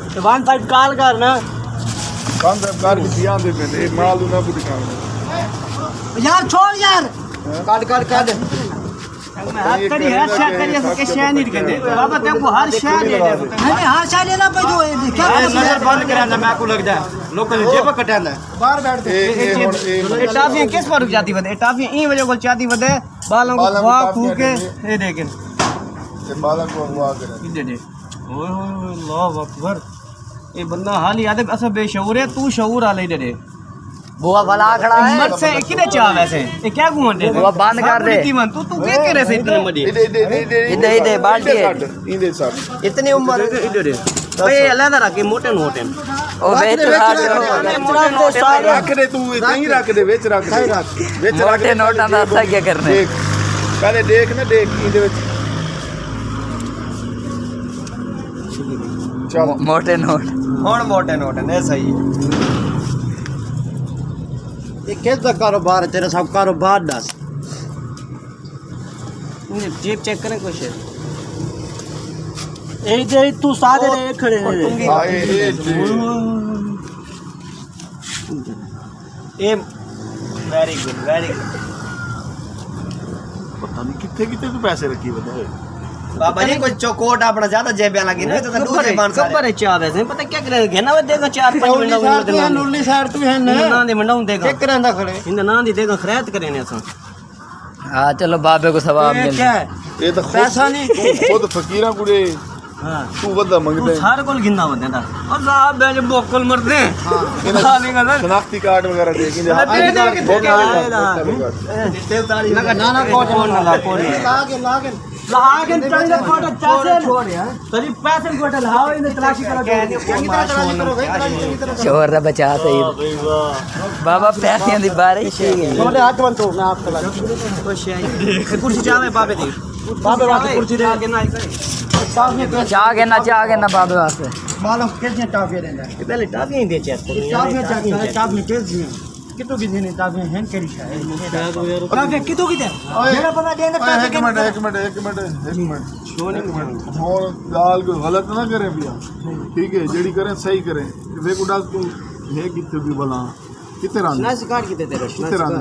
15 call करना कौन सा कार की ध्यान दे मैंने एक माल ना कुछ काम यार छोड़ यार काट मैं हाथ करी हर शय करी के शय नहीं करते बाबा देखो हर शय दे दे हमें हर शय लेना पे जो क्या नजर बंद कराना मैं को लग जाए लोकल जेब कटाना बाहर बैठ दे ये टाफियां किस पर रुक जाती बदे टाफियां ई वजह को चाहती बदे बालों को खवा खू के ये देखें ये बालों को हुआ करे दे दे ओए होए अल्लाह अकबर ये बंदा हाल याद है असा बेशऊर है तू शऊर आ ले दे दे बुआ वाला खड़ा है मत से किने चाह वैसे ये क्या घूमते बुआ बंद कर दे की मन तू के करे से इतने मडी इधर बाल्टी है इधर साथ इतनी उम्र इधर ओए अलग रख के मोटे नोटे ओ वेच रख दे तू कहीं रख दे विच रख दे विच रख मोटे नोटां दा असा क्या करने देख पहले देख ना देख इधर विच चल मोटे नोट हुन मोटे नोट ने सही ये कैसा कारोबार है तेरा सब कारोबार दस जेब चेक करें कुछ ए दे तू सादे रे खड़े आए ए वेरी गुड पता नहीं कितने कितने तू पैसे रखी बता बाबा जी कोई चौकोट अपना ज्यादा जेबियां लगी ना तो दूसरे मान खबर है चाह वैसे पता क्या करे घेना वे देगा 4-5 मिनट नुल्ली साइड तू है ना ना दे मंडाऊं देगा चेक करांदा खड़े इंदा ना दी देगा खैरत करे ने असा हां चलो बाबे को सवाब मिल ये तो पैसा नहीं खुद फकीरा कुड़े हां तू वदा मंगदे सारे कोल गिंदा बंदे दा और साहब बेच बोकल मरदे खाली का सर शनाख्ती कार्ड वगैरह दे के ना कोट ना ला कोट लागे चढ़ कोट चासे छोड़ यार तरी पैसे कोट लाओ इन तलाशी करो शोर दा बचा सही बाबा पैसियां दी बारिश छोटे हाथ बंद तोड़ना आप तला खुश है कुर्सी चावे बाबे दी बाबे वास्ते कुर्सी दे आगे ना चाह के ना बाबे वास्ते मालूम कितने टाफियां देंदा पहले टाफियां ही दे चेक टाफियां कैसी हैं कितो की देने टाफियां हैं केरी शायद टाफियां कितो की दे मेरा पता दे दे पैसे एक मिनट और गाल को गलत ना करें भैया ठीक है जेडी करें सही करें वे को डाल तू है कितने भी भला कितने रांद ना सिकाट की दे तेरे कितने रांद